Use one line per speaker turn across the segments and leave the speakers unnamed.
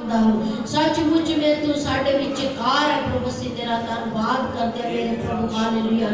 मांगता हूँ। सचमुच में तू साढ़े विचकार है प्रभु। से तेरा धन्यवाद करते हैं मेरे प्रभु। हालेलुया।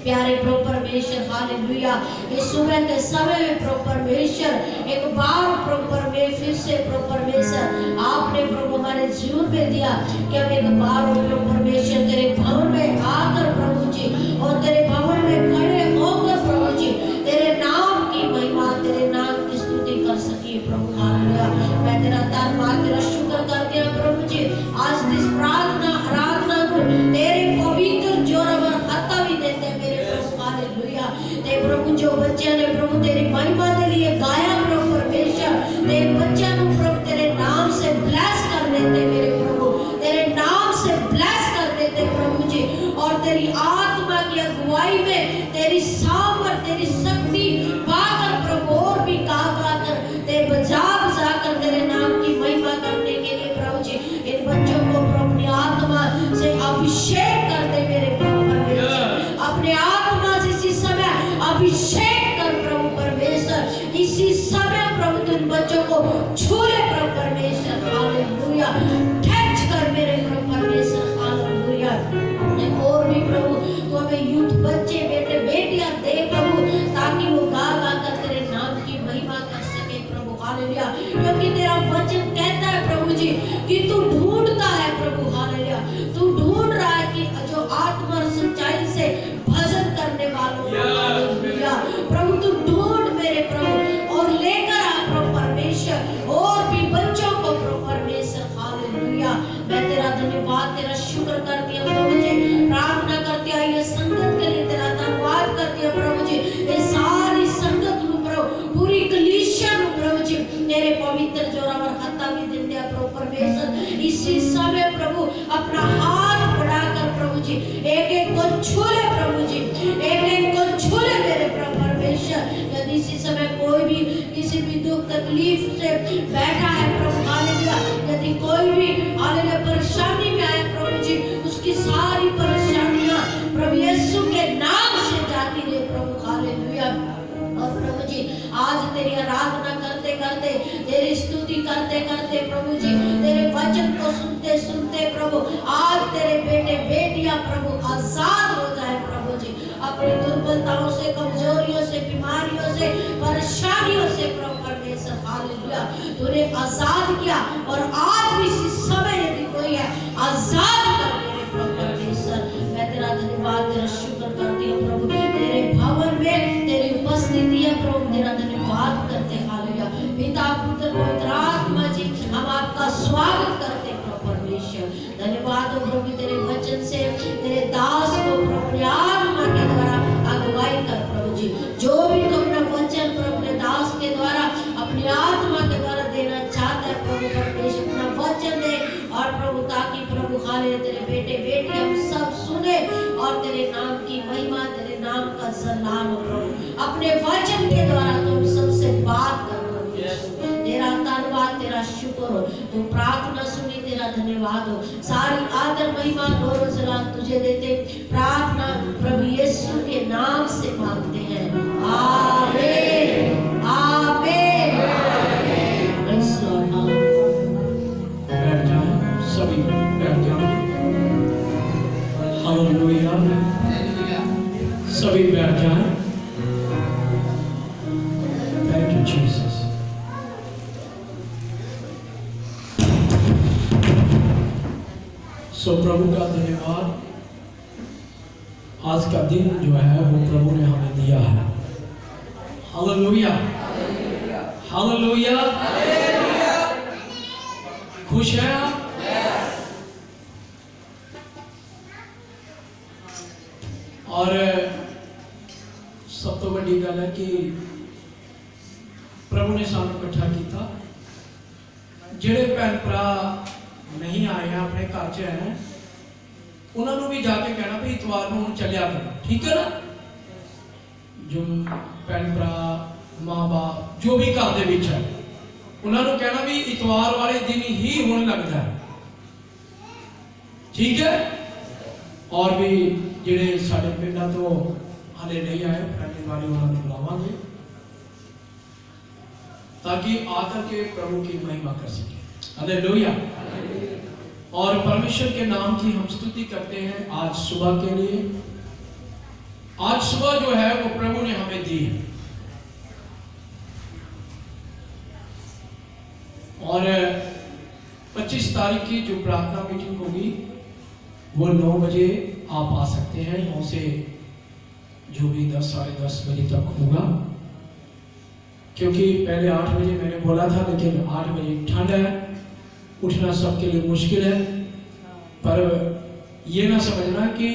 प्यारे प्रभु परमेश्वर, हालेलुया। इस सुबह के समय में प्रभु परमेश्वर एक बार प्रभु परमेश्वर फिर से प्रभु परमेश्वर आपने प्रभु हमारे जीवन में दिया कि हम एक बार प्रभु परमेश्वर तेरे भवन में आकर प्रभु जी और तेरे भवन में खड़े होकर प्रभु जी तेरे नाम की महिमा, तेरे नाम की स्तुति कर सके प्रभु। हालेलुया। मैं तेरा धन्यवाद, तेरा शुक्र करते हैं प्रभु जी। आज इस प्रार्थना आराधना को तेरे पवित्र जोरावर हत्ता भी देते हैं मेरे प्रभु। हालेलुया। ते प्रभु जो बच्चे ने प्रभु तेरी महिमा के लिए गाया प्रभु परमेश्वर, ते बच्चे को प्रभु तेरे नाम से ब्लेस कर देते मेरे प्रभु, तेरे नाम से ब्लेस कर देते प्रभु जी। और तेरी आत्मा की अगुवाई में तेरी सामर्थ, तेरी शक्ति पाकर प्रभु और भी गाकर ते बजा कर तेरे नाम की महिमा करने के लिए प्रभु जी इन बच्चों को अपनी आत्मा से अभिषेक कर दे मेरे प्रभु परमेश्वर। अपने आत्मा से इसी समय अभिषेक कर प्रभु परमेश्वर। इसी समय प्रभु तुम बच्चों को छू ले प्रभु परमेश्वर। हालेलुया। टच कर मेरे प्रभु परमेश्वर। हालेलुया। और भी प्रभु तो हमें यूथ बच्चे बेटे बेटियां दे प्रभु, ताकि वो गा गा कर तेरे नाम की महिमा कर सके प्रभु। हालेलुया। क्योंकि तेरा वचन कहता है प्रभु जी कि तू ढूंढता है प्रभु। हालेलुया। तू ढूंढ रहा है कि जो आत्मा और सच्चाई से भजन करने वालों को। हालेलुया। प्रभु तू ढूंढ मेरे प्रभु और लेकर आ प्रभु परमेश्वर और भी बच्चों को प्रभु परमेश्वर। हालेलुया। मैं तेरा धन्यवाद, तेरा शुक्र करती हूँ प्रभु जी। प्रार्थना करती आई ये संगत के लिए तेरा धन्यवाद करती हूँ प्रभु जी। ये सारी संगत में प्रभु पूरी कलीसिया में प्रभु जी तेरे पवित्र जोरावर हत्ता भी देते हैं प्रभु परमेश्वर। इसी समय प्रभु अपना हाथ बढ़ाकर प्रभु जी एक एक को छू ले प्रभु जी, एक एक को छू ले मेरे प्रभु परमेश्वर। यदि इसी समय कोई भी किसी भी दुख तकलीफ से बैठा है प्रभु। हालेलुया। यदि कोई भी हालेलुया परेशानी में आए प्रभु जी, उसकी सारी परेशानियां प्रभु यीशु के नाम से जाती रहे प्रभु। हालेलुया। और प्रभु जी आज तेरी आराधना करते करते, तेरी स्तुति करते करते प्रभु जी तेरे वचन को सुनते सुनते प्रभु आज तेरे बेटे बेटियां प्रभु आजाद हो जाए प्रभु जी अपनी दुर्बलताओं से, कमजोरियों से, बीमारियों से, परेशानियों से प्रभु परमेश्वर। हालेलुया। तूने आजाद किया और आज भी इस समय यदि कोई है आजाद कर मेरे प्रभु परमेश्वर। मैं तेरा धन्यवाद, तेरा शुक्र करती हूँ प्रभु। तेरे भवन में तेरी उपस्थिति है प्रभु, तेरा धन्यवाद करते। हालेलुया। पिता पुत्र पवित्र आत्मा जी हम आपका स्वागत करते प्रभु परमेश्वर। धन्यवाद हो प्रभु तेरे वचन से तेरे दास को प्रभु आत्मा के द्वारा अगुवाई कर प्रभु जी। जो भी तो अपना वचन प्रभु अपने दास के द्वारा अपनी आत्मा के द्वारा देना चाहता है प्रभु परमेश्वर, अपना वचन दे और प्रभु ताकि प्रभु हाले तेरे बेटे बेटी हम सब सुने और तेरे नाम की महिमा, तेरे नाम का सम्मान हो प्रभु। अपने वचन के द्वारा तुम सबसे बात कर तेरा धन्यवाद, तेरा शुक्र हो। तू प्रार्थना सुनी, तेरा धन्यवाद हो। सारी आदर महिमा गौरव सलाम तुझे देते प्रार्थना प्रभु यीशु के नाम से मांगते हैं। आमीन आमीन।
बैठ जाओ, सभी बैठ जाओ। हालेलुया। सभी बैठ जाएं। Thank you Jesus. सो प्रभु का धन्यवाद। आज का दिन जो है वो प्रभु ने हमें दिया है। Hallelujah hallelujah. खुश हैं आप? और सब तो बड़ी गल है कि प्रभु ने सानू इकट्ठा किया। जेड़े भैन भरा नहीं आए हैं, अपने घर च हैं, उन्होंने भी जाके कहना भी इतवार को हम चलिया करो, ठीक है ना। जो भैन भरा माँ बाप जो भी घर के विच है, उन्होंने कहना भी इतवार वाले दिन ही होने लगता है, ठीक है। और भी जेड़े साडे पिंडा तो हाले नहीं आए, पहली बारी उन्होंने बुलावांगे ताकि आकर के प्रभु की महिमा कर सके। हालेलुया। और परमेश्वर के नाम की हम स्तुति करते हैं आज सुबह के लिए। आज सुबह जो है वो प्रभु ने हमें दी है, और 25 तारीख की जो प्रार्थना मीटिंग होगी वो 9 बजे आप आ सकते हैं। 9 से जो भी 10 साढ़े 10 बजे तक होगा, क्योंकि पहले 8 बजे मैंने बोला था, लेकिन 8 बजे ठंड है, उठना सबके लिए मुश्किल है। पर ये ना समझना कि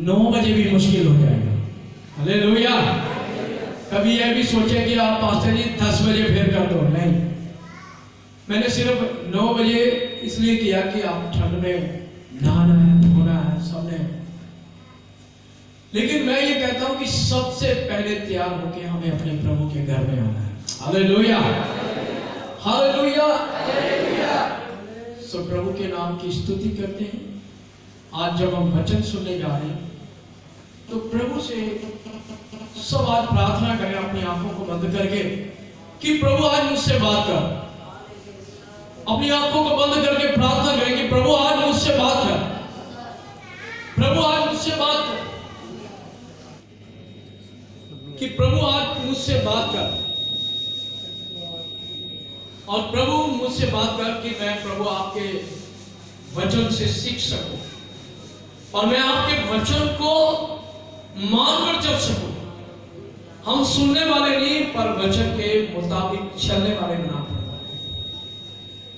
9 बजे भी मुश्किल हो जाएगा। हालेलुया। कभी यह भी सोचे कि आप पास्टर जी 10 बजे फिर कर दो, नहीं। मैंने सिर्फ 9 बजे इसलिए किया कि आप ठंड में नहाना है, धोना है सबने। लेकिन मैं ये कहता हूं कि सबसे पहले तैयार होकर हमें अपने प्रभु के घर में आना है। Hallelujah, hallelujah. सो प्रभु के नाम की स्तुति करते हैं। आज जब हम वचन सुनने जा रहे हैं तो प्रभु से सब आज प्रार्थना करें अपनी आंखों को बंद करके कि प्रभु आज मुझसे बात कर। अपनी आंखों को बंद करके प्रार्थना करें कि प्रभु आज मुझसे बात कर, प्रभु आज मुझसे बात कर, कि प्रभु आज मुझसे बात कर। और प्रभु मुझसे बात कर कि मैं प्रभु आपके वचन से सीख सकूं, और मैं आपके वचन को मानकर चल सकूं। हम सुनने वाले नहीं, पर वचन के मुताबिक चलने वाले बनना पड़ेगा।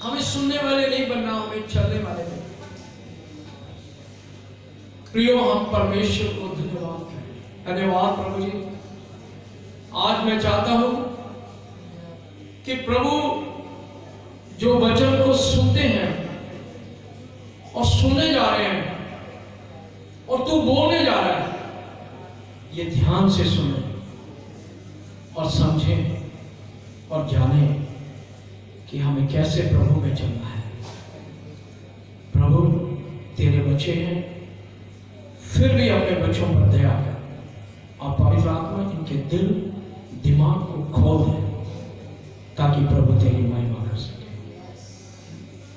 हमें सुनने वाले नहीं बनना, हमें चलने वाले बनना। प्रियो, हम परमेश्वर को धन्यवाद करें। धन्यवाद प्रभु जी। आज मैं चाहता हूं कि प्रभु जो वचन को सुनते हैं और सुनने जा रहे हैं और तू बोलने जा रहा है, ये ध्यान से सुने और समझे और जाने कि हमें कैसे प्रभु में चलना है। प्रभु तेरे बच्चे हैं, फिर भी अपने बच्चों पर दया कर और पवित्र आत्मा इनके दिल दिमाग को खोल दे, ताकि प्रभु तेरी महिमा कर सके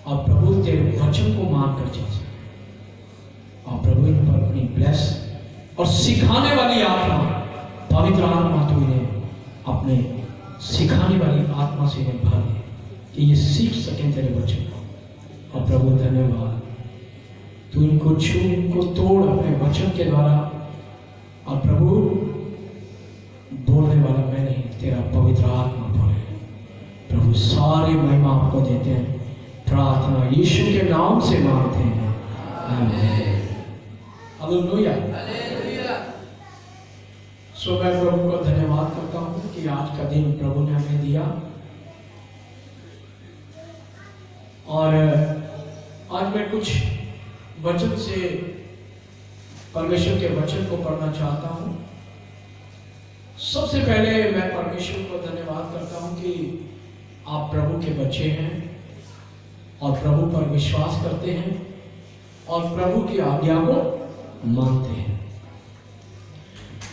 और प्रभु तेरे वचन को मानकर चल सके। और प्रभु इन पर अपनी ब्लेस और सिखाने वाली आत्मा, पवित्र आत्मा तू इन्हें अपने सिखाने वाली आत्मा से इन्हें भर दे कि ये सीख सकें तेरे वचन को। और प्रभु धन्यवाद, तू इनको छू, इनको तोड़ अपने वचन के द्वारा। और प्रभु बोलने वाला मैं नहीं, तेरा पवित्र आत्मा बोले। प्रभु सारी महिमा आपको देते हैं। प्रार्थना यीशु के नाम से मांगते हैं, आमीन। हालेलुया। सो मैं प्रभु को धन्यवाद करता हूं कि आज का दिन प्रभु ने हमें दिया, और आज मैं कुछ वचन से परमेश्वर के वचन को पढ़ना चाहता हूं। सबसे पहले मैं परमेश्वर को धन्यवाद करता हूं कि आप प्रभु के बच्चे हैं और प्रभु पर विश्वास करते हैं और प्रभु की आज्ञा को मानते हैं।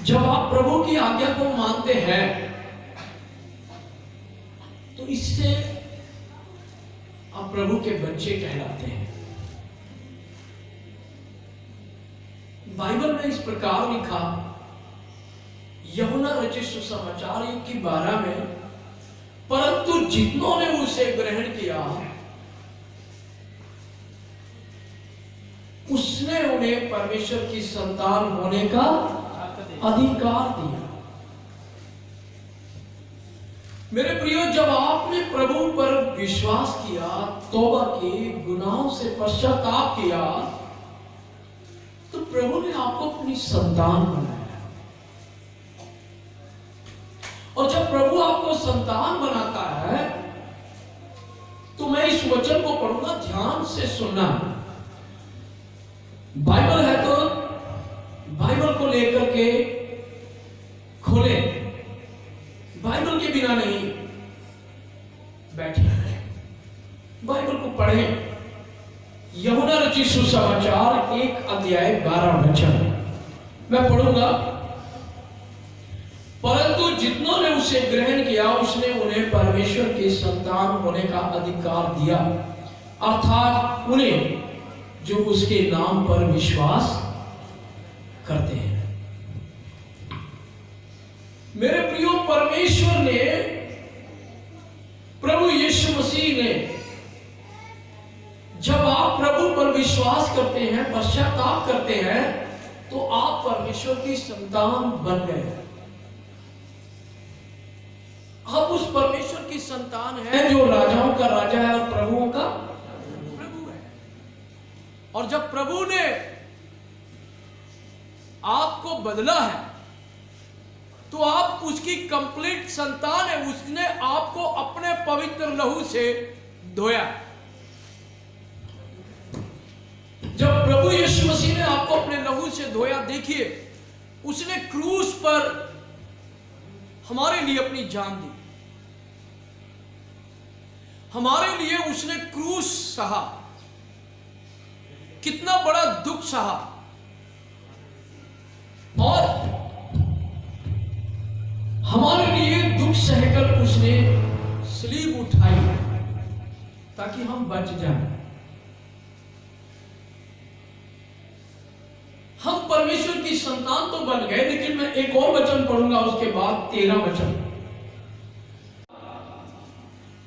जब आप प्रभु की आज्ञा को मानते हैं तो इससे आप प्रभु के बच्चे कहलाते हैं। बाइबल में इस प्रकार लिखा, यूहन्ना रचित सुसमाचार 1:12 में, परंतु जितनों ने उसे ग्रहण किया उसने उन्हें परमेश्वर की संतान होने का अधिकार दिया। मेरे प्रियो, जब आपने प्रभु पर विश्वास किया, तौबा की, गुनाहों से पश्चाताप किया, तो प्रभु ने आपको अपनी संतान बनाया। और जब प्रभु आपको संतान बनाता है तो मैं इस वचन को पढ़ूंगा, ध्यान से सुनना। बाइबल है तो बाइबल को लेकर के खोले, बाइबल के बिना नहीं बैठे, बाइबल को पढ़ें। यूहन्ना रचित सुसमाचार 1:12 मैं पढ़ूंगा। परंतु जितनों ने उसे ग्रहण किया उसने उन्हें परमेश्वर की संतान होने का अधिकार दिया, अर्थात उन्हें जो उसके नाम पर विश्वास करते हैं। मेरे प्रियो, परमेश्वर ने, प्रभु यीशु मसीह ने, जब आप प्रभु पर विश्वास करते हैं, पश्चाताप करते हैं, तो आप परमेश्वर की संतान बन गए। आप उस परमेश्वर की संतान है जो राजाओं का राजा है और प्रभुओं का प्रभु है। और जब प्रभु ने आपको बदला है तो आप उसकी कंप्लीट संतान है। उसने आपको अपने पवित्र लहू से धोया। जब प्रभु यीशु मसीह ने आपको अपने लहू से धोया, देखिए उसने क्रूस पर हमारे लिए अपनी जान दी। हमारे लिए उसने क्रूस सहा, कितना बड़ा दुख सहा, और हमारे लिए दुख सहकर उसने सलीब उठाई ताकि हम बच जाएं। हम परमेश्वर की संतान तो बन गए, लेकिन मैं एक और वचन पढ़ूंगा उसके बाद 13 वचन।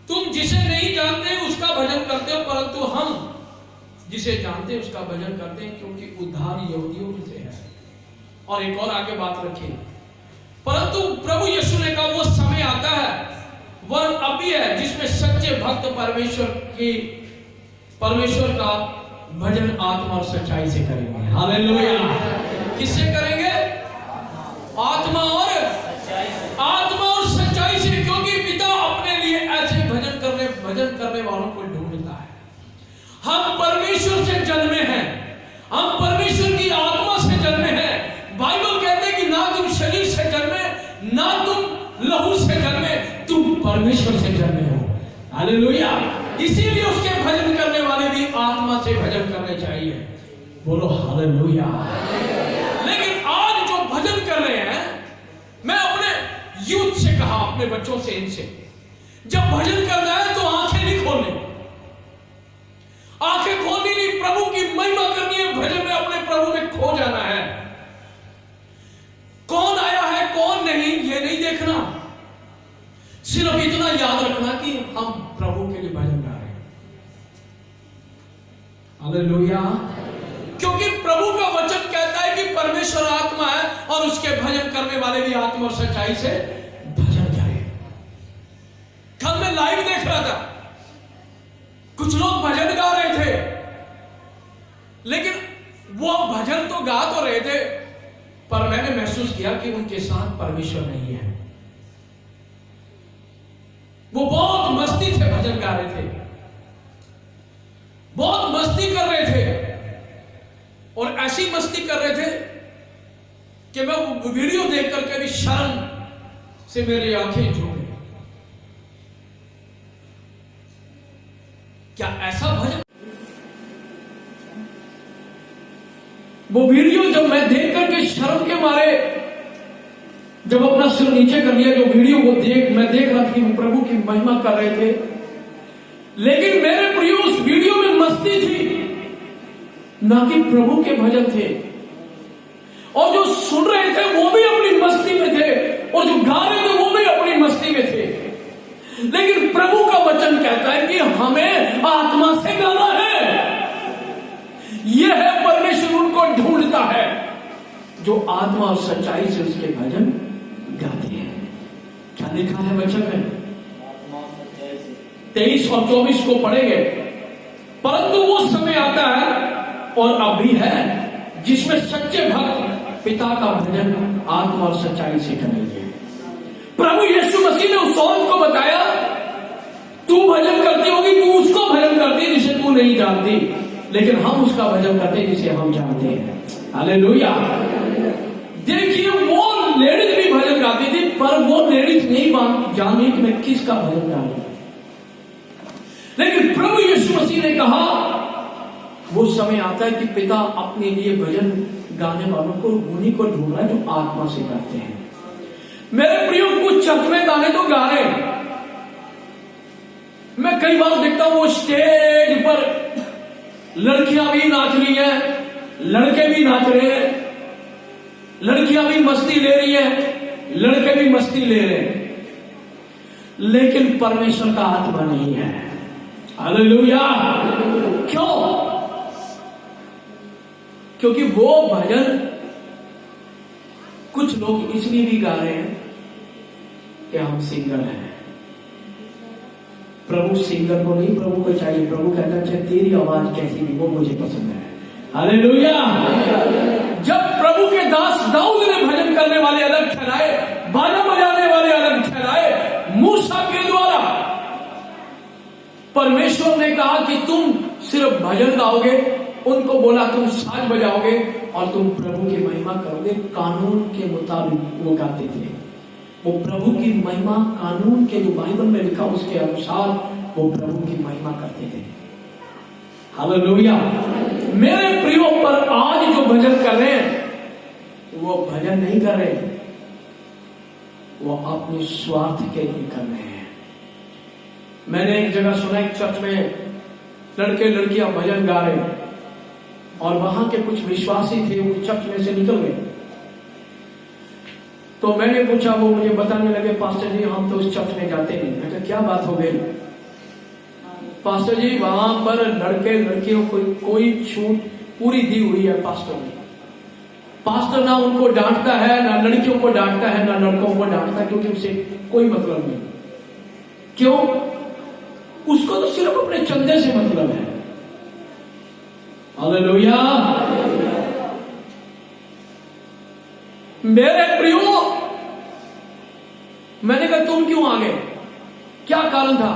तुम जिसे नहीं जानते उसका भजन करते हो, परंतु हम जिसे जानते हैं उसका भजन करते हैं, क्योंकि उद्धार यहूदियों से है। और एक और आगे बात रखिए, परंतु प्रभु यीशु ने कहा वो समय आता है, वह अभी है, जिसमें सच्चे भक्त परमेश्वर का भजन आत्मा और सच्चाई से करेंगे। हालेलुया। किससे करेंगे? आत्मा और सच्चाई से, क्योंकि पिता अपने लिए ऐसे भजन करने वालों को ढूंढता है। हम परमेश्वर से जन्मे हैं, हम परमेश्वर की आत्मा से जन्मे हैं। बाइबल कहते हैं कि ना तुम शरीर से जन्मे, ना तुम लहू से जन्मे, तुम परमेश्वर से जन्मे हो। हालेलुया। इसीलिए उसके भजन करने वाले भी आत्मा से भजन करने चाहिए। बोलो हालेलुया। लेकिन आज जो भजन कर रहे हैं, मैं अपने यूथ से कहा, अपने बच्चों से, इनसे जब भजन करना है तो आंखें नहीं खोलनी, आंखें खोलनी नहीं, प्रभु की महिमा करनी है। भजन में अपने प्रभु में खो जाना है। कौन आया है कौन नहीं ये नहीं देखना, सिर्फ इतना याद रखना कि हम प्रभु के लिए भजन गा रहे हैं। हालेलुया। क्योंकि प्रभु का वचन कहता है कि परमेश्वर आत्मा है और उसके भजन करने वाले भी आत्मा और सच्चाई से भजन करें। कल मैं लाइव देख रहा था, कुछ लोग भजन गा रहे थे, लेकिन वो भजन तो गा तो रहे थे, पर मैंने महसूस किया कि उनके साथ परमेश्वर नहीं है। वो बहुत मस्ती से भजन गा रहे थे, बहुत मस्ती कर रहे थे, और ऐसी मस्ती कर रहे थे कि मैं वो वीडियो देख करके भी शर्म से मेरी आंखें झूम गई। क्या ऐसा भजन? वो वीडियो जब मैं देख करके शर्म के मारे जब अपना सिर नीचे कर लिया, जो वीडियो को मैं देख रहा था कि वो प्रभु की महिमा कर रहे थे, लेकिन मेरे प्रियो उस वीडियो में मस्ती थी, ना कि प्रभु के भजन थे। और जो सुन रहे थे वो भी अपनी मस्ती में थे, और जो गा रहे थे वो भी अपनी मस्ती में थे। लेकिन प्रभु का वचन कहता है कि हमें आत्मा से गाना है। यह है परमेश्वर उनको ढूंढता है जो आत्मा और सच्चाई से उसके भजन गाते हैं। क्या लिखा है वचन में? 23 और 24 को पढ़ेंगे। परंतु वो समय आता है और अभी है जिसमें सच्चे भक्त पिता का भजन आत्मा और सच्चाई से करेंगे। प्रभु यीशु मसीह ने उस औरत को बताया, तू भजन करती होगी, तू उसको भजन करती जिसे तू नहीं जानती, लेकिन हम उसका भजन करते जिसे हम जानते हैं। हालेलुया। देखिए वो लेडीज भी भजन गाती थी, पर वो लेडीज नहीं जानती कि मैं किसका भजन गा रही हूं। लेकिन प्रभु यीशु मसीह ने कहा वो समय आता है कि पिता अपने लिए भजन गाने वालों को, उन्हीं को ढूंढ रहा है जो आत्मा से गाते हैं। मेरे प्रियो, कुछ चर्च में गाने तो गा रहे हैं। मैं कई बार देखता हूं वो स्टेज पर लड़कियां भी नाच रही हैं, लड़के भी नाच रहे हैं, लड़कियां भी मस्ती ले रही हैं, लड़के भी मस्ती ले रहे हैं, लेकिन परमेश्वर का आत्मा नहीं है। हालेलुया। क्यों? क्योंकि वो भजन कुछ लोग इसलिए भी गा रहे हैं कि हम सिंगर हैं। प्रभु सिंगर को नहीं, प्रभु को चाहिए। प्रभु कहता है तेरी आवाज कैसी भी वो मुझे पसंद है। हालेलुया। जब प्रभु के दास दाऊद ने भजन करने वाले अलग ठहराए, बाजा बजाने वाले अलग ठहराए, मूसा के द्वारा परमेश्वर ने कहा कि तुम सिर्फ भजन गाओगे, उनको बोला तुम साज बजाओगे और तुम प्रभु की महिमा करोगे। कानून के मुताबिक वो गाते थे। वो प्रभु की महिमा कानून के जो बाइबल में लिखा उसके अनुसार वो प्रभु की महिमा करते थे। हालेलुया। मेरे प्रियो, पर आज जो भजन कर रहे हैं वो भजन नहीं कर रहे, वो अपने स्वार्थ के लिए कर रहे हैं। मैंने एक जगह सुना, एक चर्च में लड़के लड़कियां भजन गा रहे और वहां के कुछ विश्वासी थे, वो चर्च में से निकल गए। तो मैंने पूछा, वो मुझे बताने लगे, पास्टर जी हम तो उस चर्च में जाते नहीं। मैं कहा क्या बात हो गई? पास्टर जी वहां पर लड़के लड़कियों को कोई छूट पूरी दी हुई है पास्टर ने। पास्टर ना उनको डांटता है, ना लड़कियों को डांटता है, ना लड़कों को डांटता है, क्योंकि उसे कोई मतलब नहीं। क्यों? उसको तो सिर्फ अपने चंदे से मतलब है। हालेलुया। मेरे प्रियो, मैंने कहा तुम क्यों आ गए? क्या कारण था?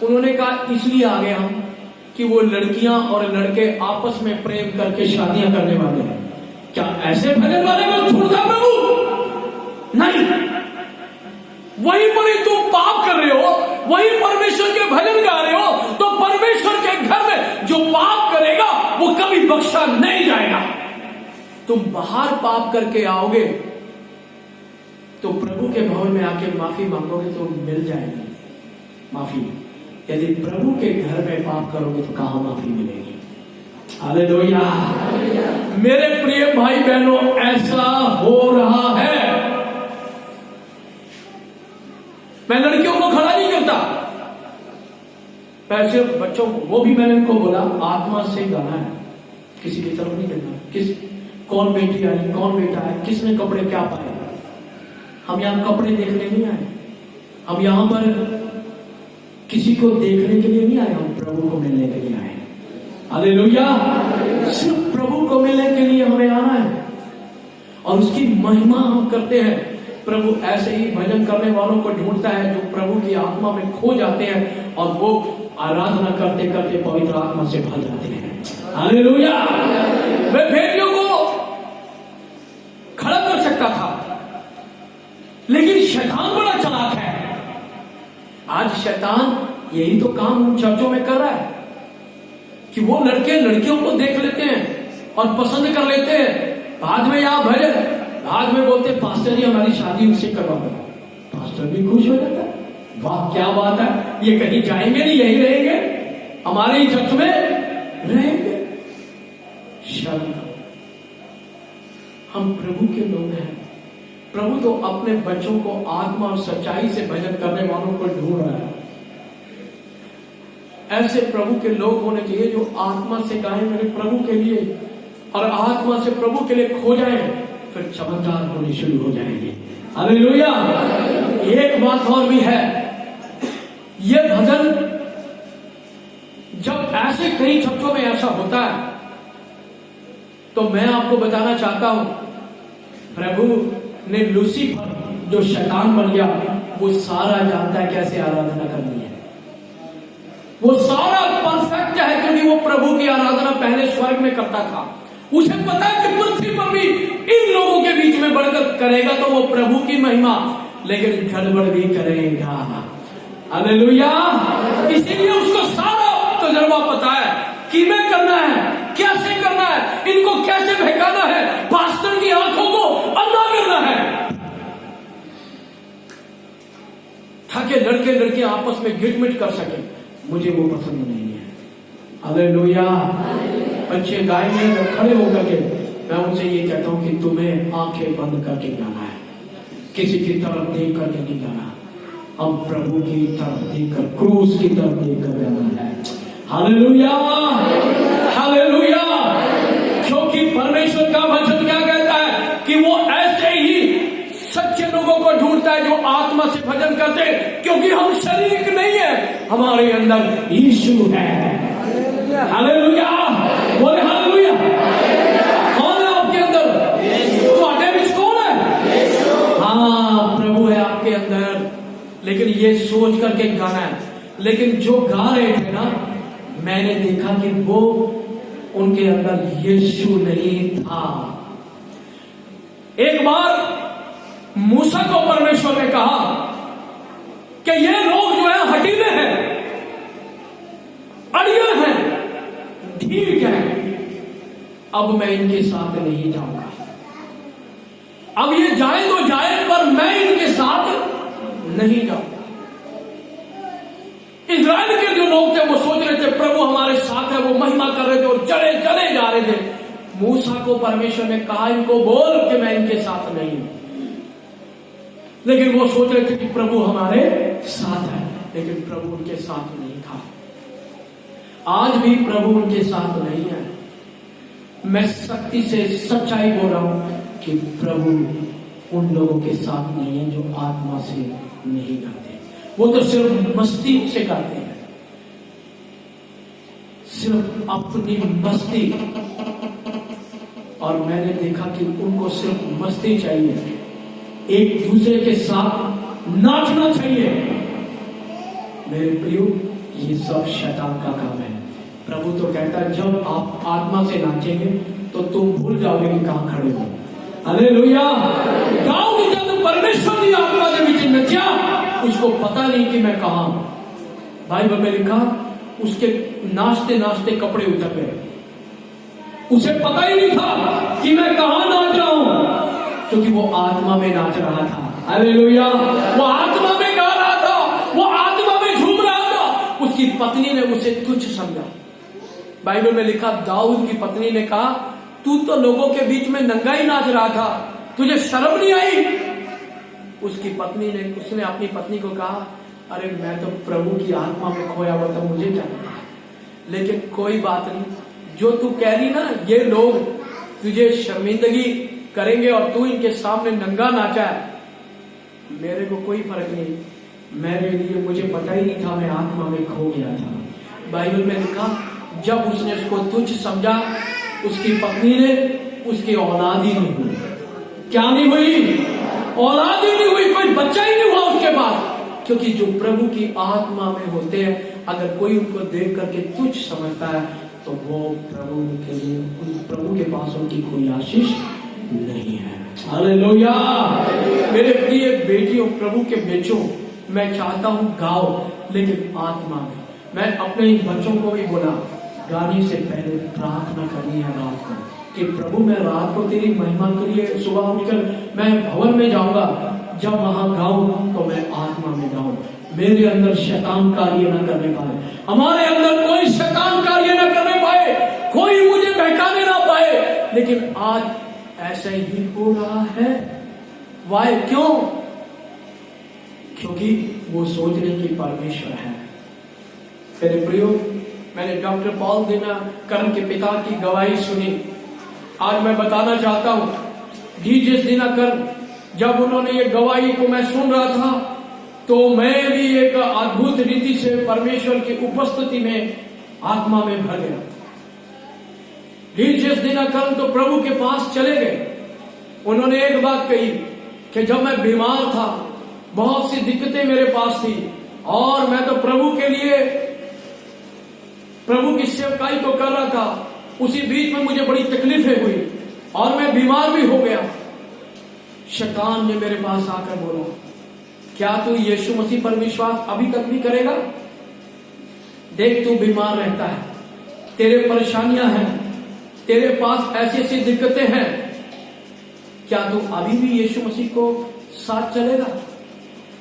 उन्होंने कहा इसलिए आ गए हम कि वो लड़कियां और लड़के आपस में प्रेम करके शादियां करने वाले हैं। क्या ऐसे भजन वाले को छोड़ता प्रभु? नहीं। वहीं पर ही तुम पाप कर रहे हो, वहीं परमेश्वर के भजन गा रहे हो, तो परमेश्वर के घर में जो पाप करेगा वो कभी बख्शा नहीं जाएगा। तुम बाहर पाप करके आओगे तो प्रभु के भवन में आके माफी मांगोगे तो मिल जाएगी माफी। यदि प्रभु के घर में पाप करोगे तो कहां माफी मिलेगी? हालेलुया। मेरे प्रिय भाई बहनों, ऐसा हो रहा है। मैं लड़कियों को खड़ा नहीं करता, पैसे बच्चों को, वो भी मैंने उनको बोला आत्मा से गाना है, किसी की तरफ नहीं करना। कौन बेटी आई, कौन बेटा है, किसने कपड़े क्या पाए। हम यहां कपड़े देखने नहीं आए, हम यहां पर किसी को देखने के लिए नहीं आए, हम प्रभु को मिलने के लिए आए। हालेलुया। सिर्फ प्रभु को मिलने के लिए हमें आना है और उसकी महिमा हम करते हैं। प्रभु ऐसे ही भजन करने वालों को ढूंढता है जो प्रभु की आत्मा में खो जाते हैं और वो आराधना करते करते पवित्र आत्मा से भर जाते हैं। हालेलुया। वे बेटियों को खड़ा कर सकता था, लेकिन शैतान बड़ा चालाक है। आज शैतान यही तो काम उन चर्चों में कर रहा है कि वो लड़के लड़कियों को देख लेते हैं और पसंद कर लेते हैं। बाद में यहां भजन, बाद में बोलते पास्टर जी हमारी शादी उससे करवा दो। पास्टर भी खुश हो जाता है, वाह क्या बात है, ये कहीं जाएंगे नहीं, यही रहेंगे, हमारे ही चर्च में रहेंगे। शर्म। हम प्रभु के लोग हैं। प्रभु तो अपने बच्चों को आत्मा और सच्चाई से भजन करने वालों को ढूंढ रहा है। ऐसे प्रभु के लोग होने चाहिए जो आत्मा से गाएं मेरे प्रभु के लिए और आत्मा से प्रभु के लिए खो जाएं, फिर चमत्कार होने शुरू हो जाएंगे। हालेलुया। एक बात और भी है, ये भजन जब ऐसे कई चर्चों में ऐसा होता है तो मैं आपको बताना चाहता हूं, प्रभु ने लूसीफर जो शैतान बन गया, वो सारा जानता है कैसे आराधना करनी है। वो सारा परफेक्ट है क्योंकि वो प्रभु की आराधना पहले स्वर्ग में करता था। उसे पता है कि पृथ्वी पर भी इन लोगों के बीच में बढ़कर करेगा तो वो प्रभु की महिमा, लेकिन गड़बड़ भी करेगा। हालेलुया। इसीलिए उसको सारा तजुर्बा पता है कि मैं करना है, कैसे करना है, इनको कैसे बहकाना है, पास्टर की आंखों को अंधा करना है। ताकि लड़के लड़कियां आपस में गिटमिट कर सके, मुझे वो पसंद नहीं है। हालेलुया। बच्चे गाएंगे तो खड़े होकर के मैं उनसे ये कहता हूं कि तुम्हें आंखें बंद करके गाना है, किसी की तरफ देख करके नहीं गाना, हम प्रभु की तरफ देखकर, क्रूस की तरफ देखकर गाना है। Hallelujah, hallelujah. क्योंकि परमेश्वर का वचन क्या कहता है कि वो ऐसे ही सच्चे लोगों को ढूंढता है जो आत्मा से भजन करते हैं, क्योंकि हम शरीर नहीं है, हमारे अंदर यीशु है। हालेलुया, बोले हालेलुया। कौन है आपके अंदर? तुम्हारे बीच कौन है? हाँ, प्रभु है आपके अंदर। लेकिन ये सोच करके गाना है। लेकिन जो गा रहे थे ना, मैंने देखा कि वो उनके अंदर यीशु नहीं था। एक बार मूसा को परमेश्वर ने कहा कि ये लोग जो है हठीले हैं, अड़ियल हैं, ठीक है, अब मैं इनके साथ नहीं जाऊंगा। अब ये जाए तो जाए, पर मैं इनके साथ नहीं जाऊंगा। इजराइल के जो लोग थे वो सोच रहे थे प्रभु हमारे साथ है, वो महिमा कर रहे थे और चले चले जा रहे थे। मूसा को परमेश्वर ने कहा इनको बोल कि मैं इनके साथ नहीं हूं। लेकिन वो सोच रहे थे कि प्रभु हमारे साथ है, लेकिन प्रभु उनके साथ नहीं था। आज भी प्रभु उनके साथ नहीं है। मैं सख्ती से सच्चाई बोल रहा हूं कि प्रभु उन लोगों के साथ नहीं है जो आत्मा से नहीं गाते। वो तो सिर्फ मस्ती से गाते हैं, सिर्फ अपनी मस्ती। और मैंने देखा कि उनको सिर्फ मस्ती चाहिए, एक दूसरे के साथ नाचना चाहिए। मेरे प्रियो, ये सब शैतान का काम है। प्रभु तो कहता है जब आप आत्मा से नाचेंगे तो तुम भूल जाओगे कि कहां खड़े हो। हालेलुया। दाऊद जब परमेश्वर की आत्मा के बीच नचा, उसको पता नहीं कि मैं कहां हूं। बाइबल में लिखा उसके नाचते नाचते कपड़े उतर गए, उसे पता ही नहीं था कि मैं कहां नाच रहा हूं, क्योंकि वो आत्मा में नाच रहा था। हालेलुया। वो आत्मा में गा रहा था, वो आत्मा में झूम रहा था। उसकी पत्नी ने उसे तुच्छ समझा। बाइबल में लिखा दाऊद की पत्नी ने कहा तू तो लोगों के बीच में नंगा ही नाच रहा था, तुझे शर्म नहीं आई? उसने अपनी पत्नी को कहा अरे मैं तो प्रभु की आत्मा में खोया हुआ था, मुझे क्या पता। लेकिन कोई बात नहीं, जो तू कह रही ना ये लोग तुझे शर्मिंदगी करेंगे और तू इनके सामने नंगा नाचा है, मेरे को कोई फर्क नहीं। मेरे लिए मुझे पता ही नहीं था, मैं आत्मा में खो गया था। बाइबल में लिखा जब उसने उसको तुच्छ समझा, उसकी पत्नी ने उसकी औलाद ही नहीं हुई। क्या नहीं हुई? औलाद ही नहीं हुई, कोई बच्चा ही नहीं हुआ उसके बाद। क्योंकि जो प्रभु की आत्मा में होते हैं, अगर कोई उनको देख करके तुच्छ समझता है तो वो प्रभु के पास उनकी कोई आशीष नहीं है। हालेलुया। मेरे प्रिय बेटियों, प्रभु के बेटों, मैं चाहता हूं गाओ, लेकिन आत्मा में। मैं अपने बच्चों को भी बोला गाने से पहले प्रार्थना करनी है रात को, कि प्रभु मैं रात को तेरी महिमा के लिए सुबह उठकर मैं भवन में जाऊंगा, जब वहां गाऊं तो मैं आत्मा में गाऊं, मेरे अंदर शैतान कार्य न करने पाए, हमारे अंदर कोई शैतान कार्य न करने पाए, कोई मुझे बहकाने ना पाए। लेकिन आज ऐसा ही हो रहा है। वाई? क्यों? क्योंकि वो सोच रहे कि परमेश्वर है। मेरे प्रियो, मैंने डॉक्टर पॉल दिनकरन के पिता की गवाही सुनी। आज मैं बताना चाहता हूं, जीसस दिनकरन जब उन्होंने ये गवाही को मैं सुन रहा था तो मैं भी एक अद्भुत रीति से परमेश्वर की उपस्थिति में आत्मा में भर गया। जीसस दिनकरन तो प्रभु के पास चले गए। उन्होंने एक बात कही कि जब मैं बीमार था, बहुत सी दिक्कतें मेरे पास थी और मैं तो प्रभु के लिए प्रभु की सेवकाई तो कर रहा था, उसी बीच में मुझे बड़ी तकलीफें हुई और मैं बीमार भी हो गया। शैतान ने मेरे पास आकर बोला क्या तू यीशु मसीह पर विश्वास अभी तक भी करेगा? देख तू बीमार रहता है, तेरे परेशानियां हैं, तेरे पास ऐसी ऐसी दिक्कतें हैं, क्या तू अभी भी यीशु मसीह को साथ चलेगा?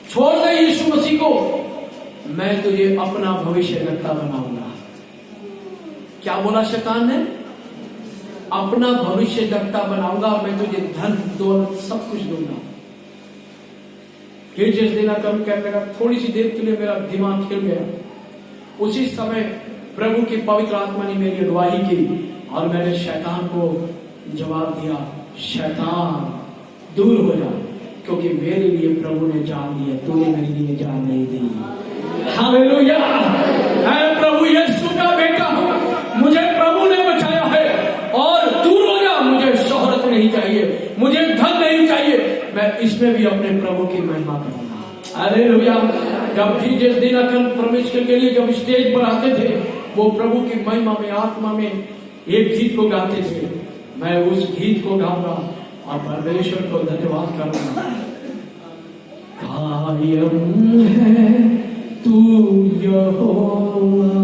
छोड़ दे यीशु मसीह को, मैं तुझे अपना भविष्यद्वक्ता बनाऊंगा। क्या बोला शैतान ने? अपना भविष्यद्वक्ता बनाऊंगा, मैं तुझे धन दौलत सब कुछ दूंगा। फिर जिस दिन कम कहने लगा, थोड़ी सी देर के लिए मेरा दिमाग हिल गया। उसी समय प्रभु की पवित्र आत्मा ने मेरी अगुवाई की और मैंने शैतान को जवाब दिया, शैतान दूर हो जा, क्योंकि मेरे लिए प्रभु ने जान दिया, तूने मेरे लिए जान नहीं दी। हालेलुया! मैं प्रभु यीशु का बेटा हूं, मुझे प्रभु ने बचाया है। और दूर हो जा, मुझे शोहरत नहीं चाहिए, मुझे धन नहीं चाहिए, मैं इसमें भी अपने प्रभु की महिमा करूंगा। हालेलुया! जब भी जिस दिन अखंड परमेश्वर के लिए जब स्टेज पर आते थे, वो प्रभु की महिमा में, आत्मा में एक गीत को गाते थे। मैं उस गीत को गाऊंगा और परमेश्वर को धन्यवाद करूंगा। कायम है तू यहोवा,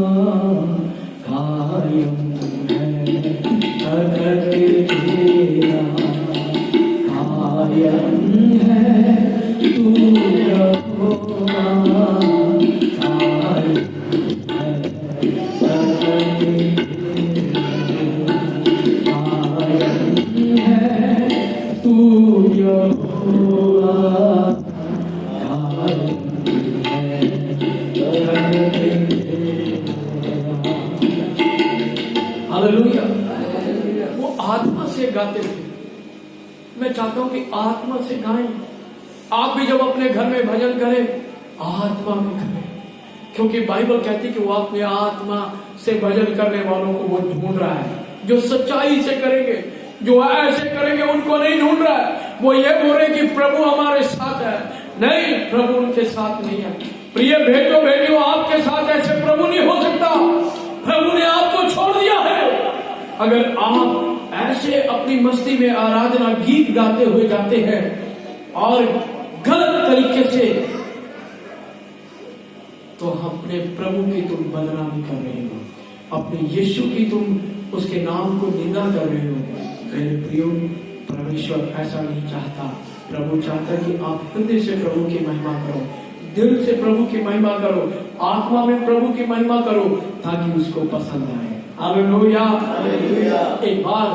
कायम है तख्त तेरा, कायम है तू यहोवा, कायम है तख्त तेरा, कायम है तू यहोवा, हालेलुया! वो आत्मा से गाते थे। मैं चाहता हूं कि आत्मा से गाएं। आप भी जब अपने घर में भजन करें, आत्मा में करें, क्योंकि बाइबल कहती है कि वो अपने आत्मा से भजन करने वालों को वो ढूंढ रहा है। जो सच्चाई से करेंगे, जो ऐसे करेंगे, उनको नहीं ढूंढ रहा है। वो ये बोल रहे कि प्रभु हमारे साथ है। नहीं, प्रभु उनके साथ नहीं है। प्रिय बेटो बेटियों, आपके साथ ऐसे प्रभु नहीं हो सकता। प्रभु ने आपको छोड़ दिया है। अगर आप ऐसे अपनी मस्ती में आराधना गीत गाते हुए जाते हैं और गलत तरीके से, तो अपने प्रभु की तुम बदनामी कर रहे हो, अपने यीशु की तुम उसके नाम को निंदा कर रहे हो। मेरे प्रियो, परमेश्वर ऐसा नहीं चाहता। प्रभु चाहता है कि आप हृदय से प्रभु की महिमा करो, दिल से प्रभु की महिमा करो, आत्मा में प्रभु की महिमा करो, ताकि उसको पसंद आए। हालेलुया! एक बार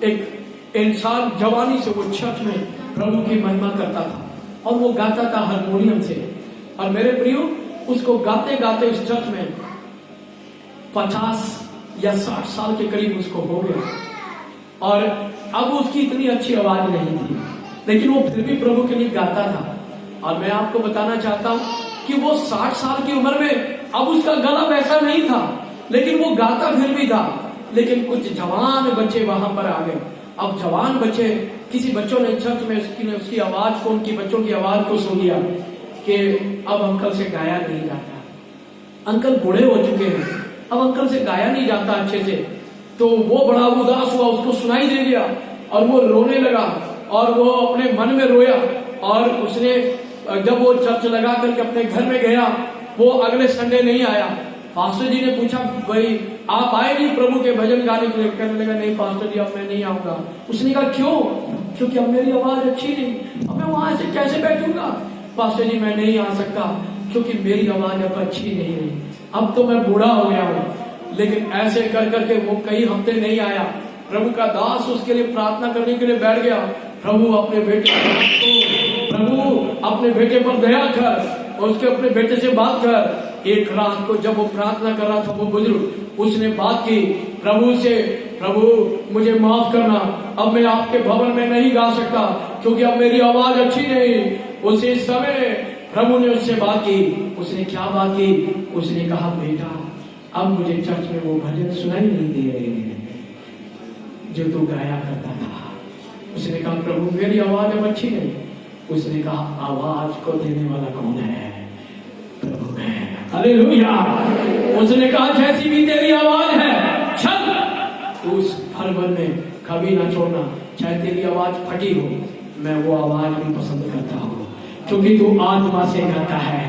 एक इंसान जवानी से वो चर्च में प्रभु की महिमा करता था और वो गाता था हारमोनियम से। और मेरे प्रियो, उसको गाते गाते उस चर्च में 50 या 60 साल के करीब उसको हो गया और अब उसकी इतनी अच्छी आवाज नहीं थी, लेकिन वो फिर भी प्रभु के लिए गाता था। और मैं आपको बताना चाहता हूं कि वो 60 साल की उम्र में अब उसका गला वैसा नहीं था, लेकिन वो गाता फिर भी था। लेकिन कुछ जवान बच्चे वहां पर आ गए। अब जवान बच्चे, किसी बच्चों ने चर्च में उसकी आवाज को, उनकी बच्चों की आवाज को सुन लिया कि अब अंकल से गाया नहीं जाता, अंकल बूढ़े हो चुके हैं, अब अंकल से गाया नहीं जाता अच्छे से। तो वो बड़ा उदास हुआ, उसको सुनाई दे दिया और वो रोने लगा और वो अपने मन में रोया। और उसने जब वो चर्च लगा करके अपने घर में गया, वो अगले संडे नहीं आया। पास्टर जी ने पूछा, भाई आप आए नहीं प्रभु के भजन गाने के लिए? कहने लगा, नहीं पास्टर जी, अब मैं नहीं आऊंगा। उसने कहा, क्यों? क्योंकि अब मेरी आवाज अच्छी नहीं, अब मैं वहां से कैसे बैठूंगा? पास्टर जी, मैं नहीं आ सकता क्योंकि मेरी आवाज अब अच्छी नहीं रही, अब तो मैं बूढ़ा हो गया हूँ। लेकिन ऐसे कर करके वो कई हफ्ते नहीं आया। प्रभु का दास उसके लिए प्रार्थना करने के लिए बैठ गया। प्रभु अपने बेटे पर दया कर, उसके अपने बेटे से बात कर। एक रात को जब वो प्रार्थना कर रहा था, वो बुजुर्ग, उसने बात की प्रभु से, प्रभु मुझे माफ करना, अब मैं आपके भवन में नहीं गा सकता क्योंकि अब मेरी आवाज अच्छी नहीं। उसी समय प्रभु ने उससे बात की। उसने क्या बात की? उसने कहा, बेटा अब मुझे चर्च में वो भजन सुनाई नहीं दे रहे हैं जो तू गाया करता था। उसने कहा, प्रभु मेरी आवाज अब अच्छी नहीं। उसने कहा, आवाज को देने वाला कौन है? प्रभु है। हालेलुया। उसने कहा, जैसी भी तेरी आवाज है, चल उस भवन में कभी ना छोड़ना, चाहे तेरी आवाज फटी हो, मैं वो आवाज भी पसंद करता हूँ क्योंकि तू आत्मा से गाता है।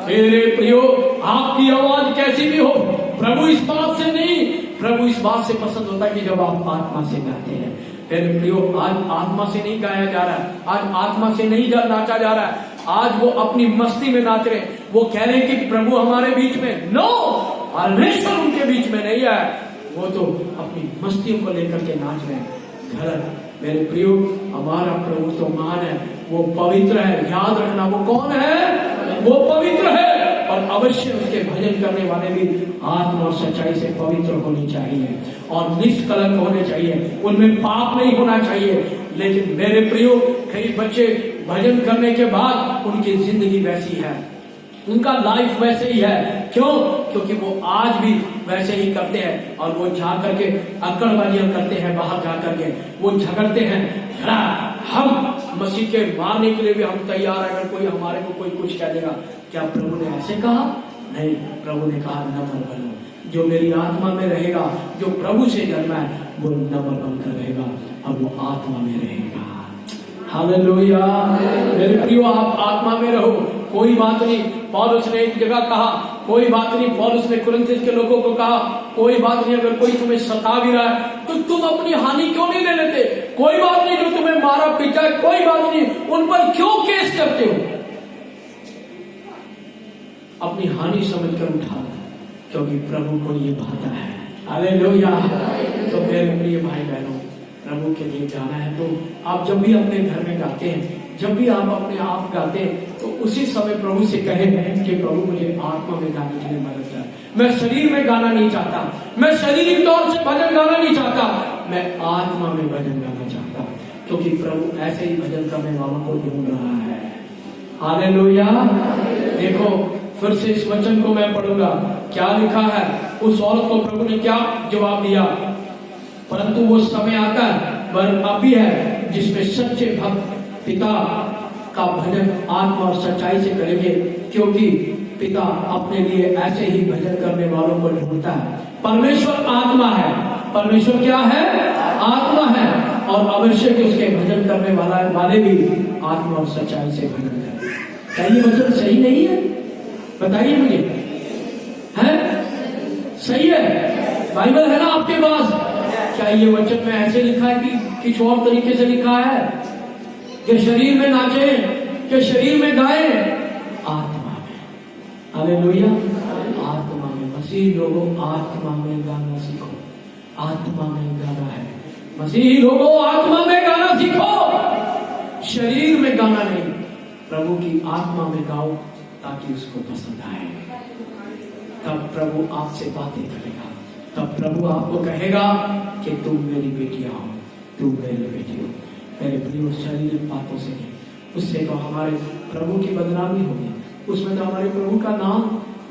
मेरे प्रियो, आपकी आवाज कैसी भी हो, प्रभु इस बात से नहीं, प्रभु इस बात से पसंद होता है कि जब आप आत्मा से गाते हैं। मेरे प्रियो, आज आत्मा से नहीं गाया जा रहा है, आज आत्मा से नहीं नाचा जा रहा है। आज वो अपनी मस्ती में नाच रहे हैं। वो कह रहे हैं कि प्रभु हमारे बीच में, नो, परमेश्वर उनके बीच में नहीं है। वो तो अपनी मस्तियों को लेकर के नाच रहे हैं। गलत मेरे प्रियो, हमारा प्रभु तो महान है, वो पवित्र है। याद रखना, वो कौन है? वो पवित्र है। और अवश्य उसके भजन करने वाले भी आत्मा और सच्चाई से पवित्र होने चाहिए और निष्कलंक होने चाहिए, उनमें पाप नहीं होना चाहिए। लेकिन मेरे प्रियो, कई बच्चे भजन करने के बाद उनकी जिंदगी वैसी है, उनका लाइफ वैसे ही है। क्यों? क्योंकि वो आज भी वैसे ही करते हैं और वो जा करके अक्कड़बाजियां करते हैं, बाहर जा करके वो झगड़ते हैं। हम मसीह के मारने के लिए भी हम तैयार हैं, अगर कोई हमारे को कोई कुछ कह देगा। क्या प्रभु ने ऐसे कहा? नहीं, प्रभु ने कहा नम्र बनो। जो मेरी आत्मा में रहेगा, जो प्रभु से जन्मा है, वो नम्र बनकर रहेगा और वो आत्मा में रहेगा। हालेलुया। मेरे प्रियो, आप आत्मा में रहो, कोई बात नहीं। पौलुस ने एक जगह कहा, कोई बात नहीं। पौलुस ने कुरिन्थियों के लोगों को कहा, कोई बात नहीं, अगर कोई तुम्हें सता भी रहा है तो तुम अपनी हानि क्यों नहीं ले लेते? कोई बात नहीं, जो तुम्हें मारा पीटा है, कोई बात नहीं, उन पर क्यों केस करते हो? अपनी हानि समझकर उठा लो, क्योंकि प्रभु को ये भाता है। हालेलुया। तो मेरे प्रिय भाई बहनों, प्रभु के लिए गाना है तो आप जब भी अपने घर में गाते हैं, जब भी आप अपने आप गाते हैं, तो उसी समय प्रभु से कहें कि प्रभु मुझे आत्मा में गाने के लिए मदद कर। मैं शरीर में गाना नहीं चाहता, मैं शारीरिक तौर से भजन गाना नहीं चाहता, मैं आत्मा में भजन गाना चाहता, क्योंकि प्रभु ऐसे ही भजन करने वालों को ढूंढ रहा है। हालेलुया। देखो, फिर से इस वचन को मैं पढ़ूंगा। क्या लिखा है? उस औरत को प्रभु ने क्या जवाब दिया? परंतु वो समय आता है, वह अभी है, जिसमें सच्चे भक्त पिता का भजन आत्मा और सच्चाई से करेंगे, क्योंकि पिता अपने लिए ऐसे ही भजन करने वालों को ढूंढता है। परमेश्वर आत्मा है। परमेश्वर क्या है? आत्मा है। और अवश्य कि उसके भजन करने वाले भी आत्मा और सच्चाई से भजन करें। क्या ये वचन सही नहीं है? बताइए मुझे, है? सही है? बाइबल है ना आपके पास? क्या ये वचन में ऐसे लिखा है कि किसी और तरीके से लिखा है कि शरीर में नाचे, कि शरीर में गाए? आत्मा में। हालेलुया। आत्मा में। मसीह लोगों, आत्मा में गाना सीखो। आत्मा में गाना है। मसीह लोगों, आत्मा में गाना सीखो, शरीर में गाना नहीं। प्रभु की आत्मा में गाओ ताकि उसको पसंद आए। तब प्रभु आपसे बातें करेगा, तब प्रभु आपको कहेगा कि तुम मेरी बेटियां हो, तुम मेरी बेटी हो। मेरे प्रिय, शारीरिक बातों से नहीं, उससे तो हमारे प्रभु की बदनामी होगी, उसमें तो हमारे प्रभु का नाम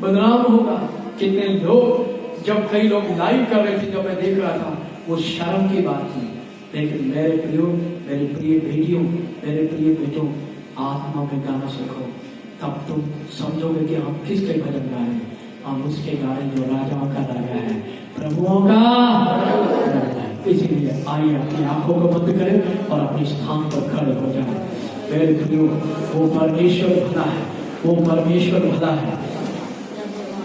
बदनाम होगा। कितने लोग, जब कई लोग लाइव कर रहे थे, जब मैं देख रहा था, वो शर्म की बात थी। लेकिन मेरे प्रियो, मेरी प्रिय बेटियों, मेरे प्रिय बेटों, आत्मा में गाना सीखो, तब तुम समझोगे कि हम किसके भजन गा रहे हैं। हम उसके गा रहे हैं जो राजाओं का राजा है, प्रभुओं का प्रभु है। इसीलिए आइए अपनी आंखों को बंद करें और अपने स्थान पर खड़े हो जाए। मेरे प्रियो, वो परमेश्वर भला है, वो परमेश्वर भला है,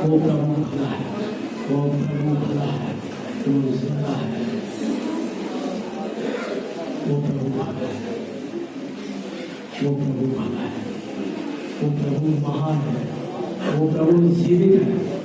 वो प्रभु भला है, वो प्रभु भला है, वो जिंदा है, वो प्रभु भला है, वो प्रभु भला है, वो प्रभु महान है, वो प्रभु जीवित है।